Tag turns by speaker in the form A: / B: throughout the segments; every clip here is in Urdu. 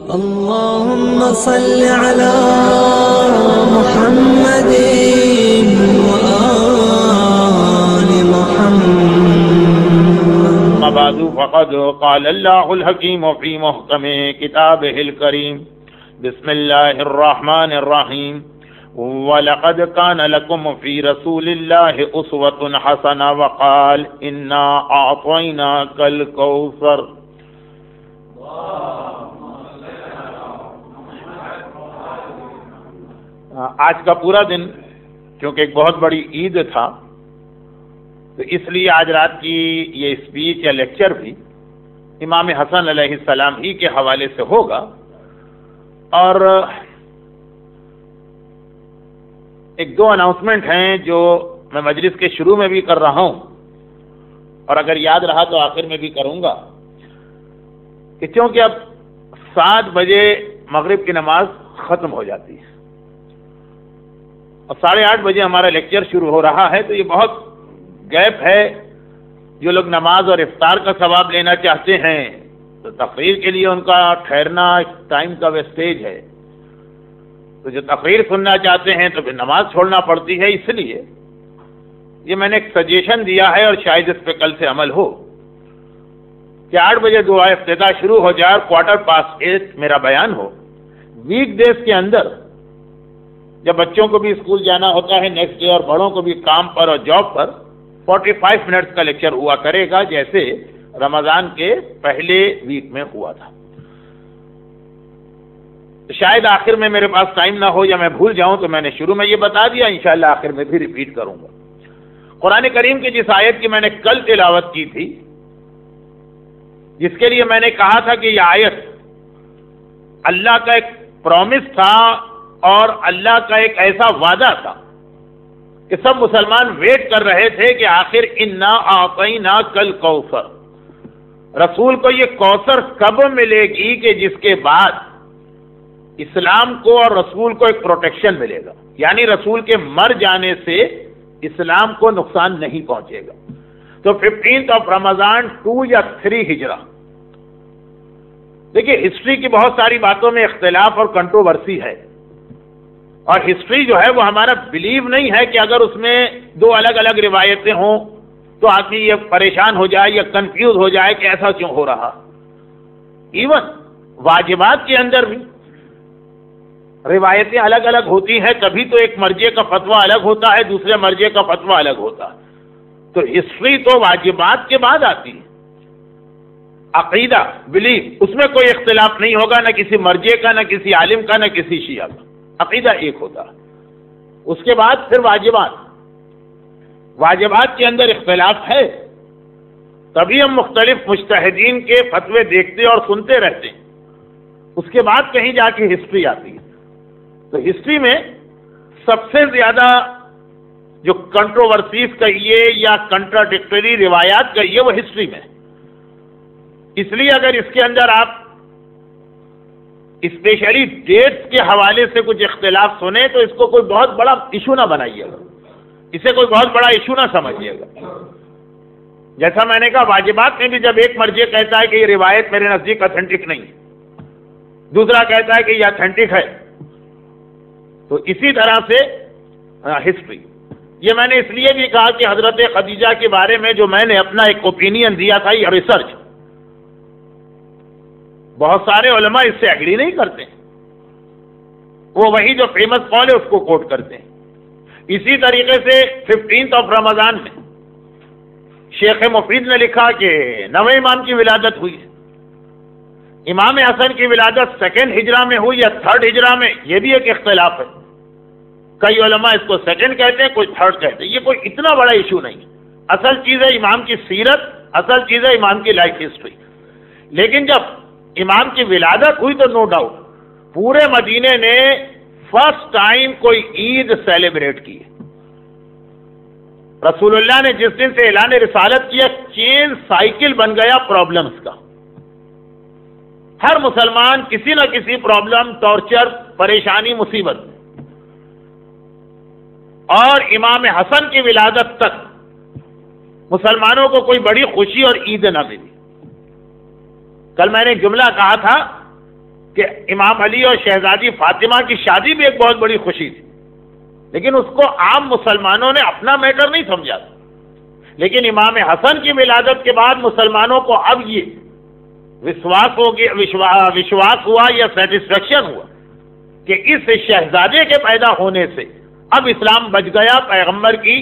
A: اللهم صل على محمد وآل محمد.
B: أما بعد فقد قال الله الحكيم في محكم كتابه الكريم. بسم الله الرحمن الرحيم. وَلَقَدْ كَانَ لَكُمْ فِي رَسُولِ اللَّهِ أُسْوَةٌ حَسَنَةٌ وَقَالَ إِنَّا أَعْطَيْنَاكَ الْكَوْثَرَ. آج کا پورا دن چونکہ ایک بہت بڑی عید تھا تو اس لیے آج رات کی یہ اسپیچ یا لیکچر بھی امام حسن علیہ السلام ہی کے حوالے سے ہوگا. اور ایک دو اناؤنسمنٹ ہیں جو میں مجلس کے شروع میں بھی کر رہا ہوں اور اگر یاد رہا تو آخر میں بھی کروں گا کہ چونکہ اب 7 بجے مغرب کی نماز ختم ہو جاتی ہے اور 8:30 بجے ہمارا لیکچر شروع ہو رہا ہے، تو یہ بہت گیپ ہے. جو لوگ نماز اور افطار کا ثواب لینا چاہتے ہیں تو تقریر کے لیے ان کا ٹھہرنا ٹائم کا ویسٹیج ہے، تو جو تقریر سننا چاہتے ہیں تو پھر نماز چھوڑنا پڑتی ہے. اس لیے یہ میں نے ایک سجیشن دیا ہے اور شاید اس پہ کل سے عمل ہو کہ 8 بجے دعا افتتاح شروع ہو جائے اور 8:15 میرا بیان ہو. ویک ڈیز کے اندر جب بچوں کو بھی اسکول جانا ہوتا ہے نیکسٹ ڈے اور بڑوں کو بھی کام پر اور جاب پر 45 منٹس کا لیکچر ہوا کرے گا جیسے رمضان کے پہلے ویک میں ہوا تھا. شاید آخر میں میرے پاس ٹائم نہ ہو یا میں بھول جاؤں تو میں نے شروع میں یہ بتا دیا، انشاءاللہ آخر میں بھی ریپیٹ کروں گا. قرآن کریم کی جس آیت کی میں نے کل تلاوت کی تھی، جس کے لیے میں نے کہا تھا کہ یہ آیت اللہ کا ایک پرومس تھا اور اللہ کا ایک ایسا وعدہ تھا کہ سب مسلمان ویٹ کر رہے تھے کہ آخر انا اعطیناک الکوثر، رسول کو یہ کوثر کب ملے گی کہ جس کے بعد اسلام کو اور رسول کو ایک پروٹیکشن ملے گا، یعنی رسول کے مر جانے سے اسلام کو نقصان نہیں پہنچے گا. تو 15 رمضان 2 یا 3 ہجرہ. دیکھیے ہسٹری کی بہت ساری باتوں میں اختلاف اور کنٹروورسی ہے، اور ہسٹری جو ہے وہ ہمارا بلیو نہیں ہے کہ اگر اس میں 2 الگ الگ روایتیں ہوں تو آدمی یہ پریشان ہو جائے یا کنفیوز ہو جائے کہ ایسا کیوں ہو رہا. ایون واجبات کے اندر بھی روایتیں الگ الگ ہوتی ہیں، تبھی تو ایک مرجع کا فتویٰ الگ ہوتا ہے، دوسرے مرجع کا فتویٰ الگ ہوتا ہے. تو ہسٹری تو واجبات کے بعد آتی ہے. عقیدہ بلیف اس میں کوئی اختلاف نہیں ہوگا، نہ کسی مرجع کا، نہ کسی عالم کا، نہ کسی شیعہ کا. عقیدہ ایک ہوتا ہے. اس کے بعد پھر واجبات کے اندر اختلاف ہے، تبھی ہم مختلف مجتہدین کے فتوے دیکھتے اور سنتے رہتے ہیں. اس کے بعد کہیں جا کے ہسٹری آتی ہے. تو ہسٹری میں سب سے زیادہ جو کنٹروورسیز کہیے یا کنٹراڈکٹری روایات کہیے وہ ہسٹری میں. اس لیے اگر اس کے اندر آپ اسپیشلی ڈیٹس کے حوالے سے کچھ اختلاف سنیں تو اس کو کوئی بہت بڑا ایشو نہ بنائیے گا، اسے کوئی بہت بڑا ایشو نہ سمجھیے گا. جیسا میں نے کہا واجبات میں بھی جب ایک مرجع کہتا ہے کہ یہ روایت میرے نزدیک اتھینٹک نہیں، دوسرا کہتا ہے کہ یہ اتھینٹک ہے، تو اسی طرح سے ہسٹری. یہ میں نے اس لیے بھی کہا کہ حضرت خدیجہ کے بارے میں جو میں نے اپنا ایک اوپینین دیا تھا یہ ریسرچ، بہت سارے علماء اس سے ایگری نہیں کرتے، وہ وہی جو فیمس قول ہے اس کو کوٹ کرتے ہیں. اسی طریقے سے 15 رمضان میں شیخ مفید نے لکھا کہ 9ویں امام کی ولادت ہوئی ہے. امام حسن کی ولادت 2nd ہجرہ میں ہوئی یا 3rd ہجرہ میں، یہ بھی ایک اختلاف ہے. کئی علماء اس کو 2nd کہتے ہیں، کوئی 3rd کہتے ہیں. یہ کوئی اتنا بڑا ایشو نہیں. اصل چیز ہے امام کی سیرت، اصل چیز ہے امام کی لائف ہسٹری. لیکن جب امام کی ولادت ہوئی تو نو ڈاؤٹ پورے مدینے نے فرسٹ ٹائم کوئی عید سیلیبریٹ کی. رسول اللہ نے جس دن سے اعلان رسالت کیا چین سائیکل بن گیا پرابلمز کا. ہر مسلمان کسی نہ کسی پرابلم، ٹارچر، پریشانی، مصیبت. اور امام حسن کی ولادت تک مسلمانوں کو کوئی بڑی خوشی اور عید نہ ملی. کل میں نے جملہ کہا تھا کہ امام علی اور شہزادی فاطمہ کی شادی بھی ایک بہت بڑی خوشی تھی، لیکن اس کو عام مسلمانوں نے اپنا میٹر نہیں سمجھا تھا. لیکن امام حسن کی ولادت کے بعد مسلمانوں کو اب یہ وشواس ہوا یا سیٹسفیکشن ہوا کہ اس شہزادے کے پیدا ہونے سے اب اسلام بچ گیا، پیغمبر کی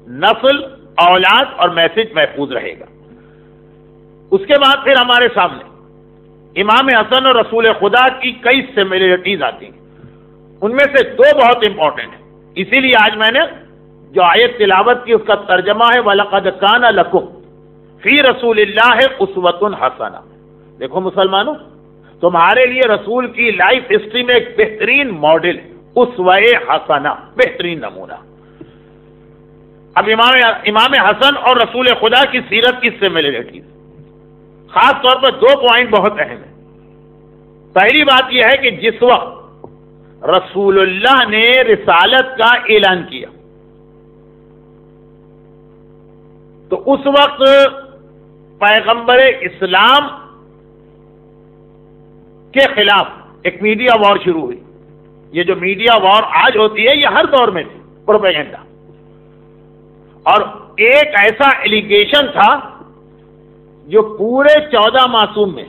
B: نسل، اولاد اور میسج محفوظ رہے گا. اس کے بعد پھر ہمارے سامنے امام حسن اور رسول خدا کی کئی سملیرٹیز آتی ہیں. ان میں سے دو بہت امپورٹنٹ ہیں، اسی لیے آج میں نے جو آیت تلاوت کی اس کا ترجمہ ہے وَلَقَدْ كَانَ لَكُمْ فِي رَسُولِ اللَّهِ أُسْوَةٌ حَسَنَةٌ. دیکھو مسلمانوں، تمہارے لیے رسول کی لائف ہسٹری میں ایک بہترین ماڈل، اسوہ حسنہ، بہترین نمونہ. اب امام حسن اور رسول خدا کی سیرت کی سملیرٹیز، خاص طور پر دو پوائنٹ بہت اہم ہیں. پہلی بات یہ ہے کہ جس وقت رسول اللہ نے رسالت کا اعلان کیا تو اس وقت پیغمبر اسلام کے خلاف ایک میڈیا وار شروع ہوئی. یہ جو میڈیا وار آج ہوتی ہے یہ ہر دور میں تھی، پروپیگنڈا. اور ایک ایسا ایلیگیشن تھا جو پورے 14 معصوم میں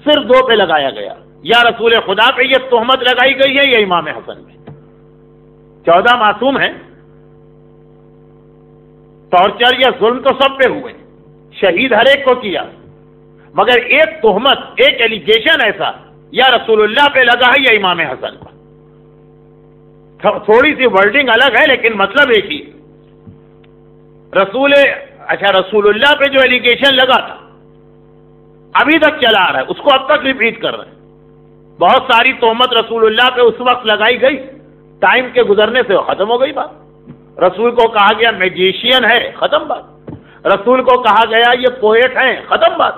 B: صرف 2 پہ لگایا گیا، یا رسول خدا پہ یہ تہمت لگائی گئی ہے یا امام حسن پہ. 14 معصوم ہیں، ٹارچر یا ظلم تو سب پہ ہوئے، شہید ہر ایک کو کیا، مگر ایک تہمت، ایک ایلیگیشن ایسا یا رسول اللہ پہ لگا ہے یا امام حسن پر. تھوڑی سی ورڈنگ الگ ہے لیکن مطلب ایک ہی. رسول اللہ پہ جو ایلیگیشن لگا تھا ابھی تک چلا آ رہا ہے، اس کو اب تک ریپیٹ کر رہے ہیں. بہت ساری تہمت رسول اللہ پہ اس وقت لگائی گئی، ٹائم کے گزرنے سے ختم ہو گئی بات. رسول کو کہا گیا میجیشین ہے، ختم بات. رسول کو کہا گیا یہ پوئٹ ہیں، ختم بات.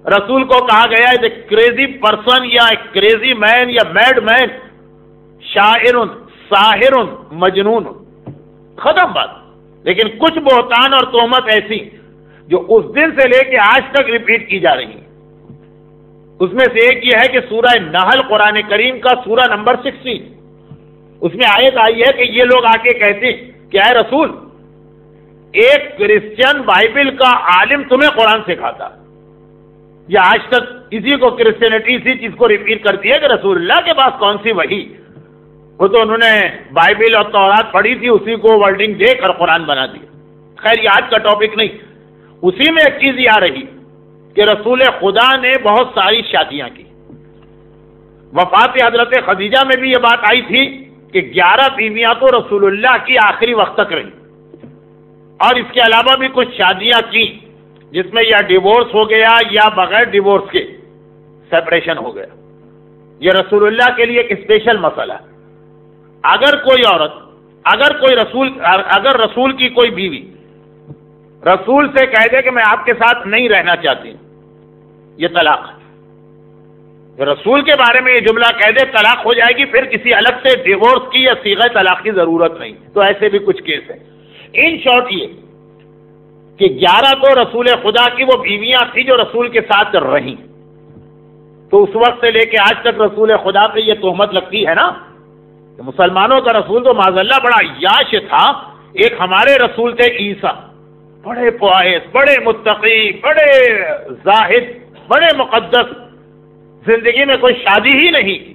B: رسول کو کہا گیا یہ کریزی پرسن یا کریزی مین یا میڈ مین، شاعر، ساحر، مجنون، ختم بات. لیکن کچھ بہتان اور تہمت ایسی جو اس دن سے لے کے آج تک ریپیٹ کی جا رہی ہیں. اس میں سے ایک یہ ہے کہ سورہ نحل قرآن کریم کا سورہ نمبر 16، اس میں آیت آئی ہے کہ یہ لوگ آ کے کہتے ہیں کہ اے رسول، ایک کرسچن بائبل کا عالم تمہیں قرآن سکھاتا. یہ آج تک اسی کو کرسچینٹی اسی چیز کو ریپیٹ کرتی ہے کہ رسول اللہ کے پاس کون سی وحی، وہ تو انہوں نے بائبل اور تورات پڑھی تھی، اسی کو ورڈنگ دے کر قرآن بنا دیا. خیر یہ آج کا ٹاپک نہیں. اسی میں ایک چیز یہ آ رہی کہ رسول خدا نے بہت ساری شادیاں کی. وفات حضرت خدیجہ میں بھی یہ بات آئی تھی کہ 11 بیویاں تو رسول اللہ کی آخری وقت تک رہی، اور اس کے علاوہ بھی کچھ شادیاں کی جس میں یا ڈیورس ہو گیا یا بغیر ڈیورس کے سیپریشن ہو گیا. یہ رسول اللہ کے لیے ایک اسپیشل مسئلہ ہے. اگر کوئی عورت، اگر رسول کی کوئی بیوی رسول سے کہہ دے کہ میں آپ کے ساتھ نہیں رہنا چاہتی، یہ طلاق ہے. رسول کے بارے میں یہ جملہ کہہ دے طلاق ہو جائے گی، پھر کسی الگ سے ڈیورس کی یا صیغہ طلاق کی ضرورت نہیں. تو ایسے بھی کچھ کیس ہیں. ان شارٹ یہ کہ 11 تو رسول خدا کی وہ بیویاں تھیں جو رسول کے ساتھ رہیں. تو اس وقت سے لے کے آج تک رسول خدا پہ یہ تہمت لگتی ہے نا کہ مسلمانوں کا رسول تو معاذ اللہ بڑا عیاش تھا. ایک ہمارے رسول تھے عیسیٰ، بڑے پوائس، بڑے متقی، بڑے زاہد، بڑے مقدس، زندگی میں کوئی شادی ہی نہیں کی.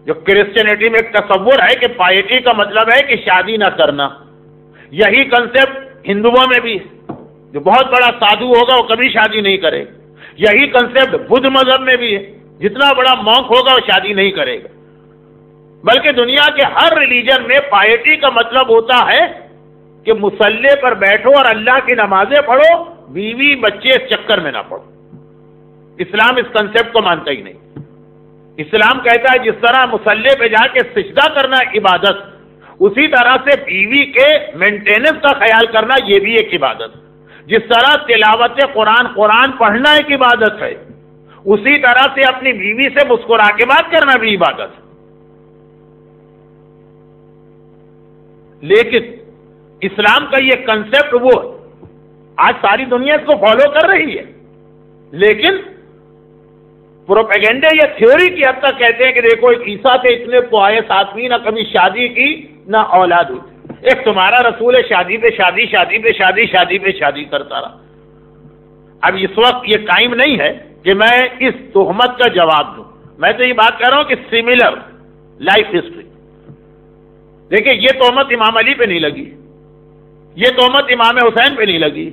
B: جو کرسچینٹی میں ایک تصور ہے کہ پائٹی کا مطلب ہے کہ شادی نہ کرنا، یہی کنسپٹ ہندوؤں میں بھی ہے. جو بہت بڑا سادھو ہوگا وہ کبھی شادی نہیں کرے. یہی کنسپٹ بدھ مذہب میں بھی ہے، جتنا بڑا مونک ہوگا وہ شادی نہیں کرے گا. بلکہ دنیا کے ہر ریلیجن میں پائٹی کا مطلب ہوتا ہے کہ مصلی پر بیٹھو اور اللہ کی نمازیں پڑھو، بیوی بچے اس چکر میں نہ پڑھو. اسلام اس کنسپٹ کو مانتا ہی نہیں. اسلام کہتا ہے جس طرح مصلی پہ جا کے سجدہ کرنا عبادت، اسی طرح سے بیوی کے مینٹیننس کا خیال کرنا یہ بھی ایک عبادت. جس طرح تلاوت قرآن پڑھنا ایک عبادت ہے، اسی طرح سے اپنی بیوی سے مسکرا کے بات کرنا بھی عبادت ہے. لیکن اسلام کا یہ کنسپٹ وہ آج ساری دنیا اس کو فالو کر رہی ہے، لیکن پروپیگنڈے یا تھیوری کی حد تک کہتے ہیں کہ دیکھو ایک عیسیٰ تھے، اتنے پوائے آدمی، نہ کبھی شادی کی نہ اولاد ہوئی. ایک تمہارا رسول ہے شادی پہ شادی، شادی پہ شادی، شادی پہ شادی کرتا رہا. اب اس وقت یہ قائم نہیں ہے کہ میں اس تہمت کا جواب دوں. میں تو یہ بات کر رہا ہوں کہ سملر لائف ہسٹری. دیکھیں یہ تہمت امام علی پہ نہیں لگی، یہ تہمت امام حسین پہ نہیں لگی،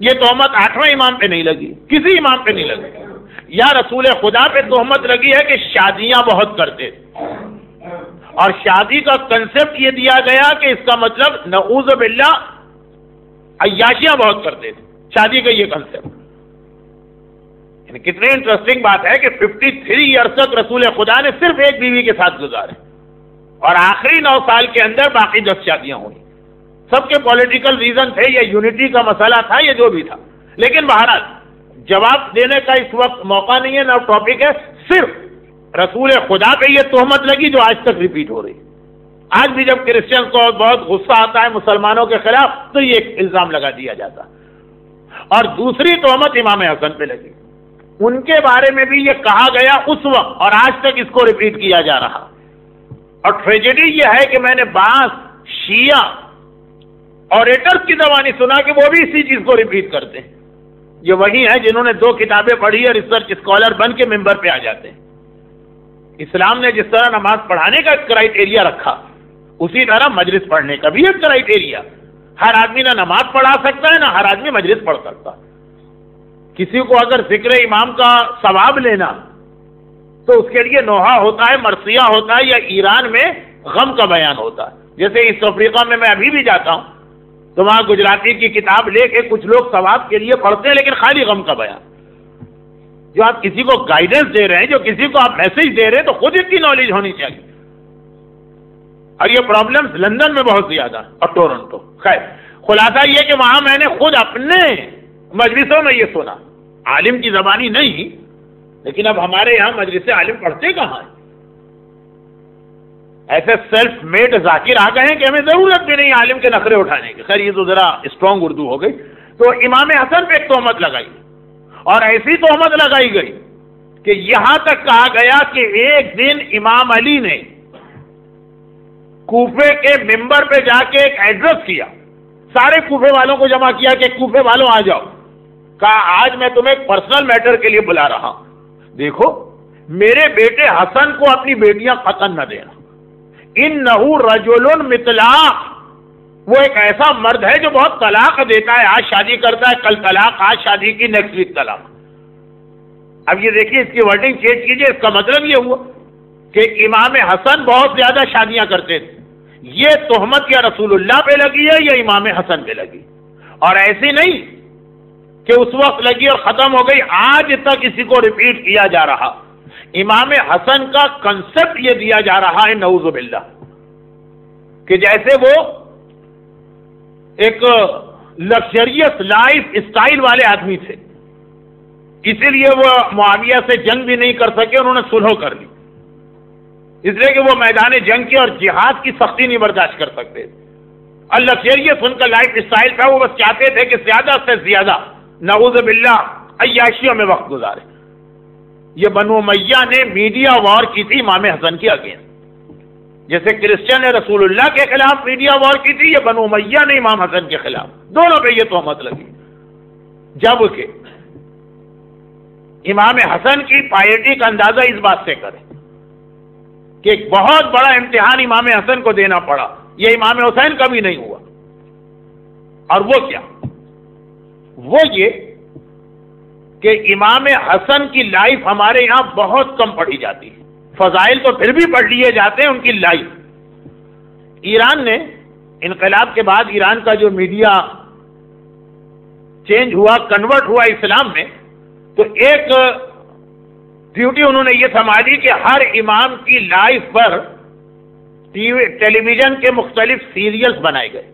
B: یہ تہمت 8ویں امام پہ نہیں لگی، کسی امام پہ نہیں لگی. یا رسول خدا پہ تہمت لگی ہے کہ شادیاں بہت کرتے تھے، اور شادی کا کنسپٹ یہ دیا گیا کہ اس کا مطلب نعوذ باللہ عیاشیاں بہت کرتے تھے. شادی کا یہ کنسپٹ، یعنی کتنی انٹرسٹنگ بات ہے کہ 53 ایئرس تک رسول خدا نے صرف ایک بیوی کے ساتھ گزارے، اور آخری 9 سال کے اندر باقی 10 شادیاں ہوئی. سب کے پولیٹیکل ریزن تھے، یا یونٹی کا مسئلہ تھا، یا جو بھی تھا. لیکن بہرحال جواب دینے کا اس وقت موقع نہیں ہے، نہ ٹاپک ہے. صرف رسول خدا پہ یہ تہمت لگی جو آج تک ریپیٹ ہو رہی. آج بھی جب کرسچنز کو بہت غصہ آتا ہے مسلمانوں کے خلاف تو یہ ایک الزام لگا دیا جاتا. اور دوسری تہمت امام حسن پہ لگی. ان کے بارے میں بھی یہ کہا گیا اس وقت، اور آج تک اس کو ریپیٹ کیا جا رہا. اور ٹریجڈی یہ ہے کہ میں نے بعض شیعہ اوریٹرز کی زبانی سنا کہ وہ بھی اسی چیز کو ریپیٹ کرتے ہیں. یہ وہی ہیں جنہوں نے 2 کتابیں پڑھی اور ریسرچ اسکالر بن کے ممبر پہ آ جاتے ہیں. اسلام نے جس طرح نماز پڑھانے کا کرائیٹیریا رکھا، اسی طرح مجلس پڑھنے کا بھی ایک کرائیٹیریا. ہر آدمی نہ نماز پڑھا سکتا ہے، نہ ہر آدمی مجلس پڑھ سکتا. کسی کو اگر ذکر امام کا ثواب لینا تو اس کے لیے نوحہ ہوتا ہے، مرثیہ ہوتا ہے، یا ایران میں غم کا بیان ہوتا ہے. جیسے ایسٹ افریقہ میں ابھی بھی جاتا ہوں تو وہاں گجراتی کی کتاب لے کے کچھ لوگ ثواب کے لیے پڑھتے ہیں، لیکن خالی غم کا بیان. جو آپ کسی کو گائیڈنس دے رہے ہیں، جو کسی کو آپ میسج دے رہے ہیں، تو خود اتنی نالج ہونی چاہیے. اور یہ پرابلمز لندن میں بہت زیادہ اور ٹورنٹو. خیر، خلاصہ یہ کہ وہاں میں نے خود اپنے مجلسوں میں یہ سنا، عالم کی زبانی نہیں، لیکن اب ہمارے یہاں مجلس عالم پڑھتے کہاں ہیں؟ ایسے سیلف میڈ ذاکر آ گئے ہیں کہ ہمیں ضرورت بھی نہیں عالم کے نخرے اٹھانے کی. خیر یہ تو ذرا اسٹرانگ اردو ہو گئی. تو امام حسن پہ ایک تہمت لگائی، اور ایسی تہمت لگائی گئی کہ یہاں تک کہا گیا کہ ایک دن امام علی نے کوفے کے ممبر پہ جا کے ایک ایڈریس کیا، سارے کوفے والوں کو جمع کیا کہ کوفے والوں آ جاؤ. کہا آج میں تمہیں ایک پرسنل میٹر کے لیے بلا رہا ہوں. دیکھو میرے بیٹے حسن کو اپنی بیٹیاں قتل نہ دینا. انہو رجل مطلاق، وہ ایک ایسا مرد ہے جو بہت طلاق دیتا ہے. آج شادی کرتا ہے، کل طلاق، آج شادی کی، نیکسٹ ویک طلاق. اب یہ دیکھیے اس کی ورڈنگ چینج کیجئے. اس کا مطلب یہ ہوا کہ امام حسن بہت زیادہ شادیاں کرتے تھے. یہ تہمت یا رسول اللہ پہ لگی ہے یا امام حسن پہ لگی. اور ایسی نہیں کہ اس وقت لگی اور ختم ہو گئی، آج تک اسی کو ریپیٹ کیا جا رہا. امام حسن کا کنسپٹ یہ دیا جا رہا ہے نعوذ باللہ کہ جیسے وہ ایک لگژریس لائف اسٹائل والے آدمی تھے، اسی لیے وہ معاویہ سے جنگ بھی نہیں کر سکے، انہوں نے صلح کر لی. اس لیے کہ وہ میدان جنگ کی اور جہاد کی سختی نہیں برداشت کر سکتے. اور لگژریس ان کا لائف اسٹائل تھا. وہ بس چاہتے تھے کہ زیادہ سے زیادہ نعوذ باللہ عیاشیوں میں وقت گزارے. یہ بنو امیہ نے میڈیا وار کی تھی امام حسن کی اگینسٹ. جیسے کرسچن نے رسول اللہ کے خلاف میڈیا وار کی تھی، یہ بنو امیہ نے امام حسن کے خلاف. دونوں پہ یہ تہمت لگی. جبکہ امام حسن کی پائیٹی کا اندازہ اس بات سے کریں کہ ایک بہت بڑا امتحان امام حسن کو دینا پڑا. یہ امام حسین کبھی نہیں ہوا. اور وہ کیا؟ وہ یہ کہ امام حسن کی لائف ہمارے یہاں بہت کم پڑھی جاتی ہے. فضائل تو پھر بھی پڑھ لیے جاتے ہیں، ان کی لائف. ایران نے انقلاب کے بعد ایران کا جو میڈیا چینج ہوا، کنورٹ ہوا اسلام میں، تو ایک ڈیوٹی انہوں نے یہ سمجھی کہ ہر امام کی لائف پر ٹیلی ویژن کے مختلف سیریلز بنائے گئے.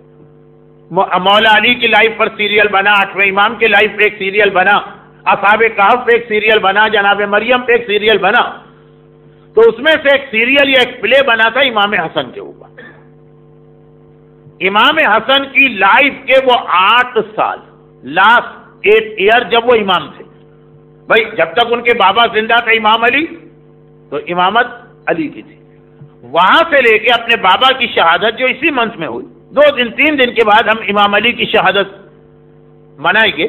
B: مولا علی کی لائف پر سیریل بنا، 8ویں امام کی لائف پہ ایک سیریل بنا، اصحاب کہف پہ ایک سیریل بنا، جناب مریم پہ ایک سیریل بنا. تو اس میں سے ایک سیریل یا ایک پلے بنا تھا امام حسن کے اوپر. امام حسن کی لائف کے وہ 8 سال، لاسٹ 8 ایئر جب وہ امام تھے، بھائی جب تک ان کے بابا زندہ تھے امام علی تو امامت علی کی تھی. وہاں سے لے کے اپنے بابا کی شہادت جو اسی منتھ میں ہوئی، 2-3 دن کے بعد ہم امام علی کی شہادت منائیں گے،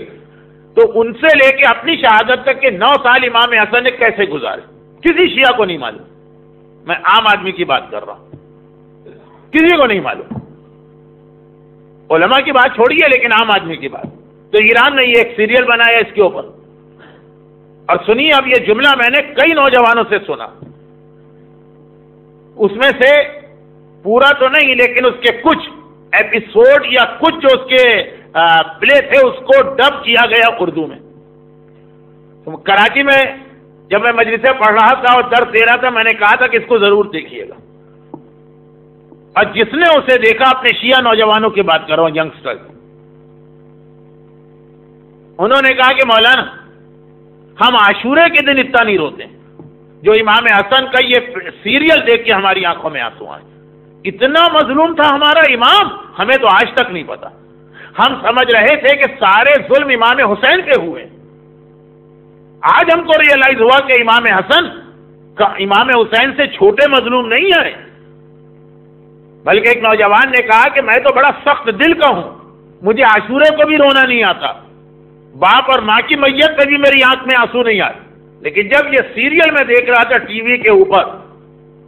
B: تو ان سے لے کے اپنی شہادت تک کے 9 سال امام حسن نے کیسے گزارے کسی شیعہ کو نہیں معلوم. میں عام آدمی کی بات کر رہا ہوں، کسی کو نہیں معلوم. علماء کی بات چھوڑیے، لیکن عام آدمی کی بات. تو ایران نے یہ ایک سیریل بنایا اس کے اوپر، اور سنیے اب یہ جملہ میں نے کئی نوجوانوں سے سنا، اس میں سے پورا تو نہیں لیکن اس کے کچھ ایپیسوڈ یا کچھ جو اس کے پلے تھے اس کو ڈب کیا گیا اردو میں. کراچی میں جب میں مجلسیں پڑھ رہا تھا اور درس دے رہا تھا، میں نے کہا تھا کہ اس کو ضرور دیکھیے گا. اور جس نے اسے دیکھا، اپنے شیعہ نوجوانوں کی بات کر رہا ہوں، ینگسٹر، انہوں نے کہا کہ مولانا ہم عاشورے کے دن اتنا نہیں روتے جو امام حسن کا یہ سیریل دیکھ کے ہماری آنکھوں میں آنسو آئے. اتنا مظلوم تھا ہمارا امام، ہمیں تو آج تک نہیں پتا. ہم سمجھ رہے تھے کہ سارے ظلم امام حسین کے ہوئے، آج ہم کو ریئلائز ہوا کہ امام حسن کا امام حسین سے چھوٹے مظلوم نہیں ہیں. بلکہ ایک نوجوان نے کہا کہ میں تو بڑا سخت دل کا ہوں، مجھے عاشورے کو بھی رونا نہیں آتا، باپ اور ماں کی میت پہ بھی میری آنکھ میں آنسو نہیں آئے، لیکن جب یہ سیریل میں دیکھ رہا تھا ٹی وی کے اوپر،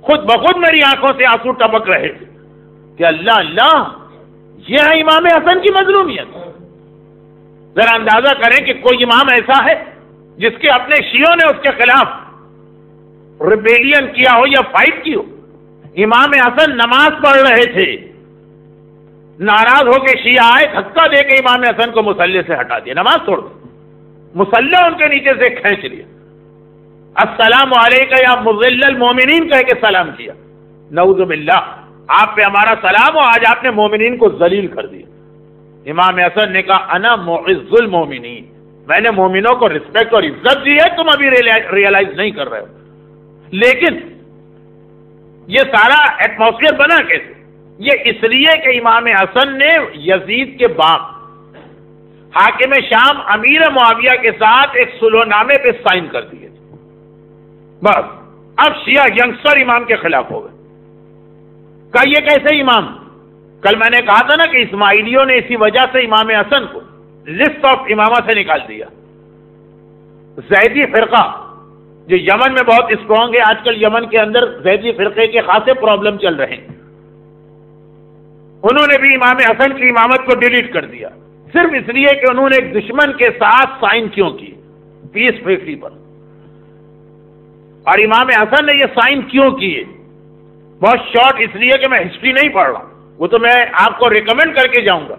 B: خود بخود میری آنکھوں سے آنسو ٹپک رہے تھے کہ اللہ اللہ، یہ ہے امام حسن کی مظلومیت. ذرا اندازہ کریں کہ کوئی امام ایسا ہے جس کے اپنے شیعوں نے اس کے خلاف ریبیلین کیا ہو یا فائٹ کی ہو. امام حسن نماز پڑھ رہے تھے، ناراض ہو کے شیعہ آئے، دھکا دے کے امام حسن کو مصلی سے ہٹا دیا، نماز توڑ دی، مصلی ان کے نیچے سے کھینچ لیا، السلام علیکہ یا مذل المومنین کہہ کے سلام کیا. نعوذ باللہ، آپ پہ ہمارا سلام ہو، آج آپ نے مومنین کو ذلیل کر دیا. امام حسن نے کہا انا معز المومنین، میں نے مومنوں کو رسپیکٹ اور عزت دی ہے، تم ابھی ریئلائز نہیں کر رہے ہو. لیکن یہ سارا ایٹماسفیئر بنا کیسے؟ یہ اس لیے کہ امام حسن نے یزید کے باپ حاکم شام امیر معاویہ کے ساتھ ایک صلح نامے پہ سائن کر دیے. بس اب شیعہ ینگسٹر امام کے خلاف ہو گئے. کہ یہ کیسے امام؟ کل میں نے کہا تھا نا کہ اسماعیلیوں نے اسی وجہ سے امام حسن کو لسٹ آف امامہ سے نکال دیا. زیدی فرقہ جو یمن میں بہت اسٹرانگ ہے، آج کل یمن کے اندر زیدی فرقے کے خاصے پرابلم چل رہے ہیں، انہوں نے بھی امام حسن کی امامت کو ڈیلیٹ کر دیا، صرف اس لیے کہ انہوں نے ایک دشمن کے ساتھ سائن کیوں کی، پیس ٹریٹی پر. اور امام حسن نے یہ سائن کیوں کیے؟ بہت شارٹ اس لیے کہ میں ہسٹری نہیں پڑھ رہا، وہ تو میں آپ کو ریکمینڈ کر کے جاؤں گا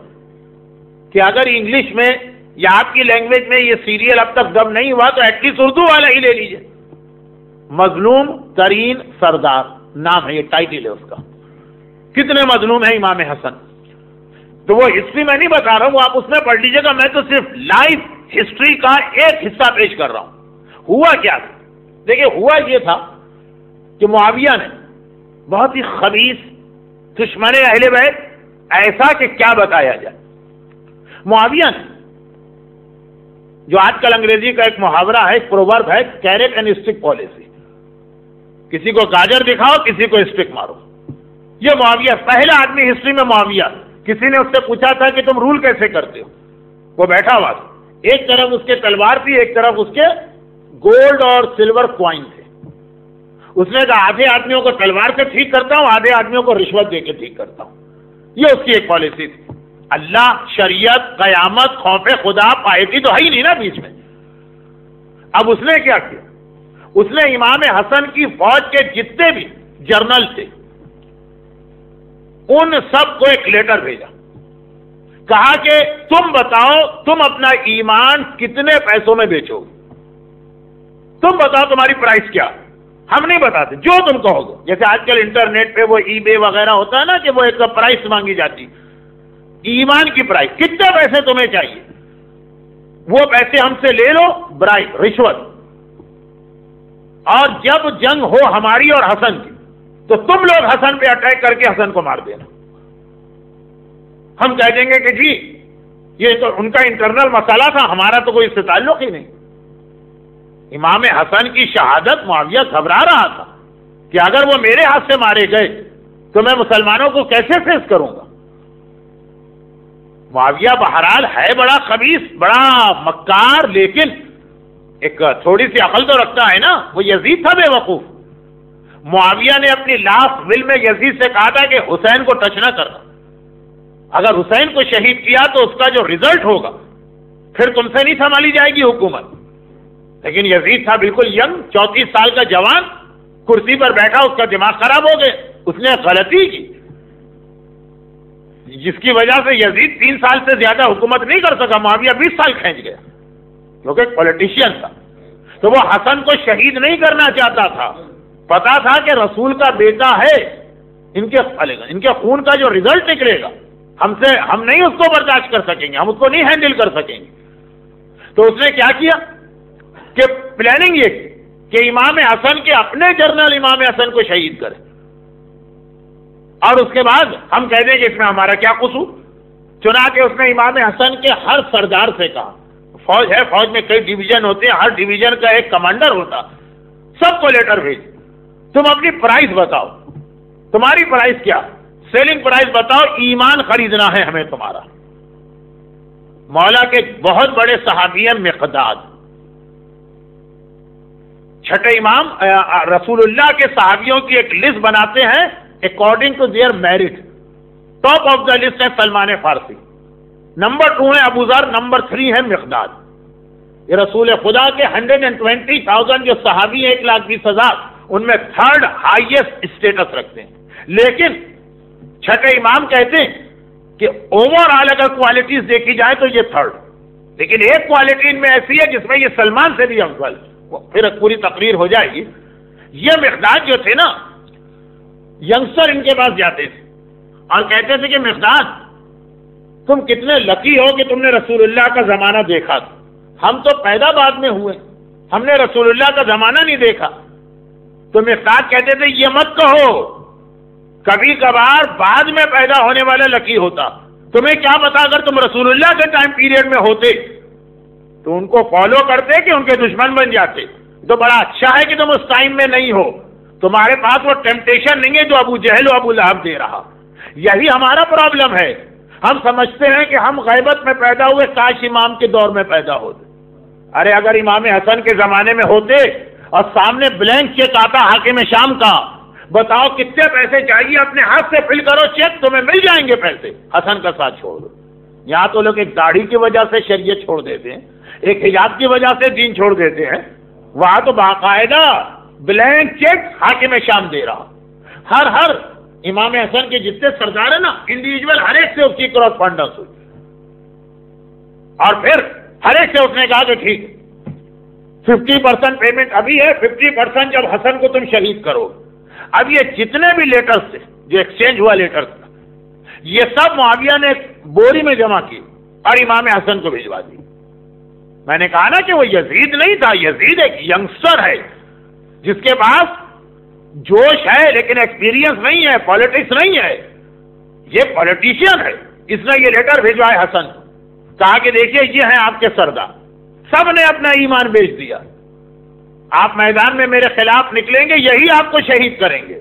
B: کہ اگر انگلش میں یا آپ کی لینگویج میں یہ سیریل اب تک دب نہیں ہوا تو ایٹ لیسٹ اردو والا ہی لے لیجئے. مظلوم ترین سردار نام ہے، یہ ٹائٹل ہے اس کا. کتنے مظلوم ہیں امام حسن؟ تو وہ ہسٹری میں نہیں بتا رہا ہوں، وہ آپ اس میں پڑھ لیجئے گا، میں تو صرف لائف ہسٹری کا ایک حصہ پیش کر رہا ہوں. ہوا کیا تھا؟ دیکھیں، ہوا یہ تھا کہ معاویہ نے بہت ہی خبیث دشمن اہل بیت، ایسا کہ کیا بتایا جائے. معاویہ نے جو آج کل انگریزی کا ایک محاورہ ہے، ایک پروورب ہے، کیرٹ اینڈ اسٹک پالیسی، کسی کو گاجر دکھاؤ، کسی کو اسٹک مارو. یہ معاویہ پہلا آدمی ہسٹری میں. معاویہ کسی نے اس سے پوچھا تھا کہ تم رول کیسے کرتے ہو، وہ بیٹھا ہوا تھا، ایک طرف اس کے تلوار تھی، ایک طرف اس کے گولڈ اور سلور کوائن تھے. اس نے کہا آدھے آدمیوں کو تلوار سے ٹھیک کرتا ہوں، آدھے آدمیوں کو رشوت دے کے ٹھیک کرتا ہوں. یہ اس کی ایک پالیسی تھی. اللہ، شریعت، قیامت، خوف خدا، پائیٹی تو ہے ہی نہیں نا بیچ میں. اب اس نے کیا کیا؟ اس نے امام حسن کی فوج کے جتنے بھی جرنل تھے ان سب کو ایک لیٹر بھیجا، کہا کہ تم بتاؤ تم اپنا ایمان کتنے پیسوں میں بیچو گے، تم بتاؤ تمہاری پرائس کیا. ہم نہیں بتاتے، جو تم کہو گے. جیسے آج کل انٹرنیٹ پہ وہ ای بے وغیرہ ہوتا ہے نا کہ وہ ایک پرائس مانگی جاتی، ایمان کی پرائس، کتنے پیسے تمہیں چاہیے، وہ پیسے ہم سے لے لو، برائب، رشوت. اور جب جنگ ہو ہماری اور حسن کی تو تم لوگ حسن پہ اٹیک کر کے حسن کو مار دینا. ہم کہہ دیں گے کہ جی یہ تو ان کا انٹرنل مسئلہ تھا، ہمارا تو کوئی اس سے تعلق ہی نہیں. امام حسن کی شہادت معاویہ گھبرا رہا تھا کہ اگر وہ میرے ہاتھ سے مارے گئے تو میں مسلمانوں کو کیسے فیس کروں گا. معاویہ بہرحال ہے بڑا خبیث، بڑا مکار، لیکن ایک تھوڑی سی عقل تو رکھتا ہے نا. وہ یزید تھا بے وقوف. معاویہ نے اپنی لاسٹ ول میں یزید سے کہا تھا کہ حسین کو ٹچ نہ کرنا، اگر حسین کو شہید کیا تو اس کا جو ریزلٹ ہوگا پھر تم سے نہیں سنبھالی جائے گی حکومت. لیکن یزید تھا بالکل ینگ، 34 سال کا جوان، کرسی پر بیٹھا، اس کا دماغ خراب ہو گئے، اس نے غلطی کی جس کی وجہ سے یزید 3 سال سے زیادہ حکومت نہیں کر سکا. معاویہ 20 سال کھینچ گیا کیونکہ ایک پولیٹیشین تھا. تو وہ حسن کو شہید نہیں کرنا چاہتا تھا، پتا تھا کہ رسول کا بیٹا ہے، ان کے خون کا جو ریزلٹ نکلے گا ہم نہیں اس کو برداشت کر سکیں گے، ہم اس کو نہیں ہینڈل کر سکیں گے. تو اس نے کیا کیا کہ پلاننگ یہ کی کہ امام حسن کے اپنے جنرل امام حسن کو شہید کرے، اور اس کے بعد ہم کہہ دیں کہ اس میں ہمارا کیا قصور. چنانچہ اس نے امام حسن کے ہر سردار سے کہا، فوج ہے، فوج میں کئی ڈویژن ہوتے ہیں، ہر ڈویژن کا ایک کمانڈر ہوتا، سب کو لیٹر بھیج، تم اپنی پرائز بتاؤ، تمہاری پرائز کیا، سیلنگ پرائز بتاؤ، ایمان خریدنا ہے ہمیں تمہارا. مولا کے بہت بڑے صحابی ہیں مقداد، چھٹے امام رسول اللہ کے صحابیوں کی ایک لسٹ بناتے ہیں according to their merit. Top of the list ہے سلمان فارسی، نمبر 2 ہے ابو ذر، نمبر 3 ہے مقداد. یہ رسول خدا کے 120,000 جو صحابی ہیں 1,20,000 ان میں 3rd ہائیسٹ اسٹیٹس رکھتے ہیں. لیکن چھٹے امام کہتے ہیں کہ اوور آل اگر کوالٹیز دیکھی جائے تو یہ 3rd، لیکن ایک کوالٹی ان میں ایسی ہے جس میں یہ سلمان سے بھی افضل. پھر پوری تقریر ہو جائے گی. یہ مقداد جو تھے نا، ینگسٹر ان کے پاس جاتے تھے اور کہتے تھے کہ مقداد تم کتنے لکی ہو کہ تم نے رسول اللہ کا زمانہ دیکھا تھا، ہم تو پیدا بعد میں ہوئے، ہم نے رسول اللہ کا زمانہ نہیں دیکھا. تو مقداد کہتے تھے یہ مت کہو، کبھی کبھار بعد میں پیدا ہونے والا لکی ہوتا. تمہیں کیا پتا اگر تم رسول اللہ کے ٹائم پیریڈ میں ہوتے تو ان کو فالو کرتے کہ ان کے دشمن بن جاتے. تو بڑا اچھا ہے کہ تم اس ٹائم میں نہیں ہو، تمہارے پاس وہ ٹیمپٹیشن نہیں ہے جو ابو جہل و ابو لہب دے رہا. یہی ہمارا پرابلم ہے، ہم سمجھتے ہیں کہ ہم غیبت میں پیدا ہوئے، کاش امام کے دور میں پیدا ہوتے. ارے اگر امام حسن کے زمانے میں ہوتے اور سامنے بلینک چیک آتا حاکم شام کا، بتاؤ کتنے پیسے چاہیے، اپنے ہاتھ سے فل کرو چیک، تمہیں مل جائیں گے پیسے. حسن کا ساتھ چھوڑ دو. یہاں تو لوگ ایک داڑھی کی وجہ سے شریعت چھوڑ دیتے ہیں، ایک حجاب کی وجہ سے دین چھوڑ دیتے ہیں. وہاں تو باقاعدہ بلینک چیک حاکم شام دے رہا. ہر امام حسن کے جتنے سردار ہیں نا، انڈیویجول ہر ایک سے اس کی کرسپونڈنس ہوئی، اور پھر ہر ایک سے اس نے کہا کہ ٹھیک 50% پیمنٹ ابھی ہے، 50% جب حسن کو تم شہید کرو. اب یہ جتنے بھی لیٹرز تھے جو ایکسچینج ہوا لیٹرز کا، یہ سب معاویہ نے بوری میں جمع کی اور امام حسن کو بھجوا دی. میں نے کہا نا کہ وہ یزید نہیں تھا، یزید ایک ینگسٹر ہے جس کے پاس جوش ہے لیکن ایکسپیرینس نہیں ہے، پالیٹکس نہیں ہے. یہ پولیٹیشین ہے. اس نے یہ لیٹر بھیجوائے حسن، کہا کہ دیکھیے یہ ہیں آپ کے سردار، سب نے اپنا ایمان بیچ دیا، آپ میدان میں میرے خلاف نکلیں گے، یہی آپ کو شہید کریں گے.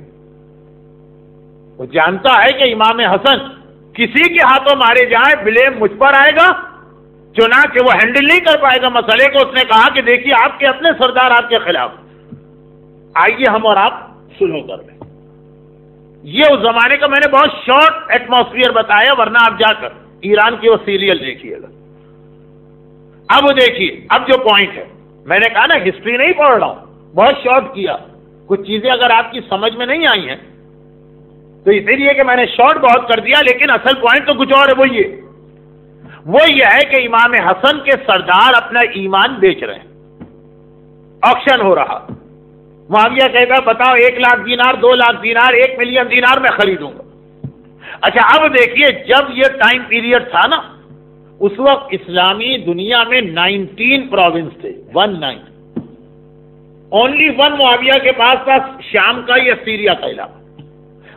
B: وہ جانتا ہے کہ امام حسن کسی کے ہاتھوں مارے جائیں بلیم مجھ پر آئے گا، چنانچہ وہ ہینڈل نہیں کر پائے گا مسئلے کو. اس نے کہا کہ دیکھیے آپ کے اپنے سردار آپ کے خلاف، آئیے ہم اور آپ سلو کر لیں. یہ اس زمانے کا میں نے بہت شارٹ ایٹماسفیئر بتایا، ورنہ آپ جا کر ایران کی وہ سیریل دیکھیے گا. اب دیکھیے اب جو پوائنٹ ہے، میں نے کہا نا ہسٹری نہیں پڑھ رہا ہوں، بہت شارٹ کیا. کچھ چیزیں اگر آپ کی سمجھ میں نہیں آئی ہیں تو اسی لیے کہ میں نے شارٹ بہت کر دیا، لیکن اصل پوائنٹ تو کچھ اور ہے. وہ یہ ہے کہ امام حسن کے سردار اپنا ایمان بیچ رہے ہیں، آکشن ہو رہا. معاویہ کہتا بتاؤ 1,00,000 دینار، 2,00,000 دینار، 1,000,000 دینار میں خریدوں گا. اچھا اب دیکھیے جب یہ ٹائم پیریڈ تھا نا، اس وقت اسلامی دنیا میں 19 پروونس تھے، 19. اونلی 1 معاویہ کے پاس تھا، شام کا یا سیریا کا علاقہ.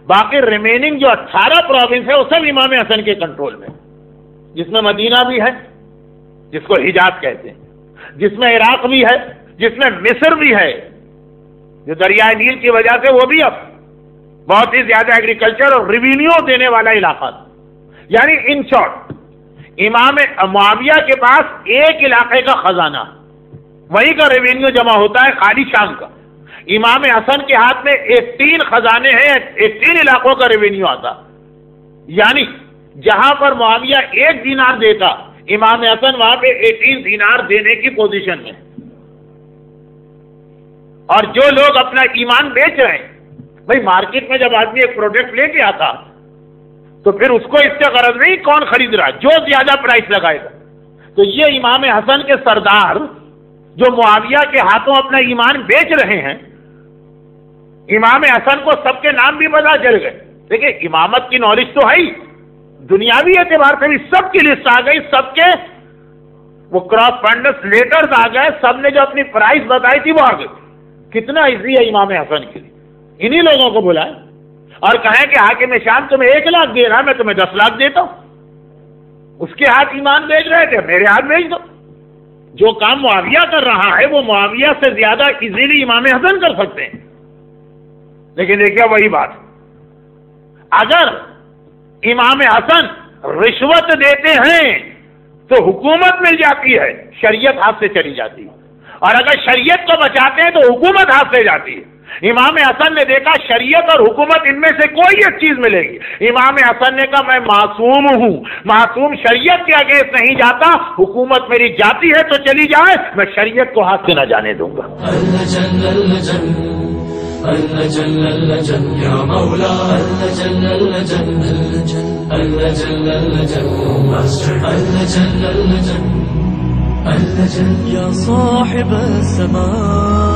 B: باقی ریمیننگ جو 18 پروونس ہے وہ سب امام حسن کے کنٹرول میں، جس میں مدینہ بھی ہے، جس کو حجاز کہتے ہیں، جس میں عراق بھی ہے، جس میں مصر بھی ہے، جو دریائے نیل کی وجہ سے وہ بھی اب بہت ہی زیادہ ایگریکلچر اور ریونیو دینے والا علاقہ تھا. یعنی ان شارٹ امام معاویہ کے پاس ایک علاقے کا خزانہ، وہیں کا ریونیو جمع ہوتا ہے خالی شام کا. امام حسن کے ہاتھ میں 18 خزانے ہیں، 18 علاقوں کا ریونیو آتا. یعنی جہاں پر معاویہ 1 دینار دیتا، امام حسن وہاں پہ 18 دینار دینے کی پوزیشن میں. اور جو لوگ اپنا ایمان بیچ رہے ہیں، بھئی مارکیٹ میں جب آدمی ایک پروڈکٹ لے کے آتا تو پھر اس کو اس سے غرض نہیں کون خرید رہا، جو زیادہ پرائس لگائے گا. تو یہ امام حسن کے سردار جو معاویہ کے ہاتھوں اپنا ایمان بیچ رہے ہیں، امام حسن کو سب کے نام بھی پتا چل گئے. دیکھیں امامت کی نالج تو ہے ہی، دنیاوی اعتبار سے بھی سب کی لسٹ آ گئی، سب کے وہ کراس فنڈس لیٹرز آ گئے، سب نے جو اپنی پرائس بتائی تھی وہ آ گئی. کتنا ایزی ہے امام حسن کے لیے. انہی لوگوں کو بلائیں اور کہیں کہ حاکم شام تمہیں 1 لاکھ دے رہا، میں تمہیں 10 لاکھ دیتا ہوں. اس کے ہاتھ ایمان بیچ رہے تھے، میرے ہاتھ بیچ دو. جو کام معاویہ کر رہا ہے وہ معاویہ سے زیادہ ایزیلی امام حسن کر سکتے ہیں. لیکن دیکھیے وہی بات، اگر امام حسن رشوت دیتے ہیں تو حکومت مل جاتی ہے، شریعت ہاتھ سے چلی جاتی ہے. اور اگر شریعت کو بچاتے ہیں تو حکومت ہاتھ سے جاتی ہے. امام حسن نے دیکھا شریعت اور حکومت ان میں سے کوئی ایک چیز ملے گی. امام حسن نے کہا میں معصوم ہوں، معصوم شریعت کے اگینسٹ نہیں جاتا، حکومت میری جاتی ہے تو چلی جائے، میں شریعت کو ہاتھ سے نہ جانے دوں گا.
A: يا صاحب السماء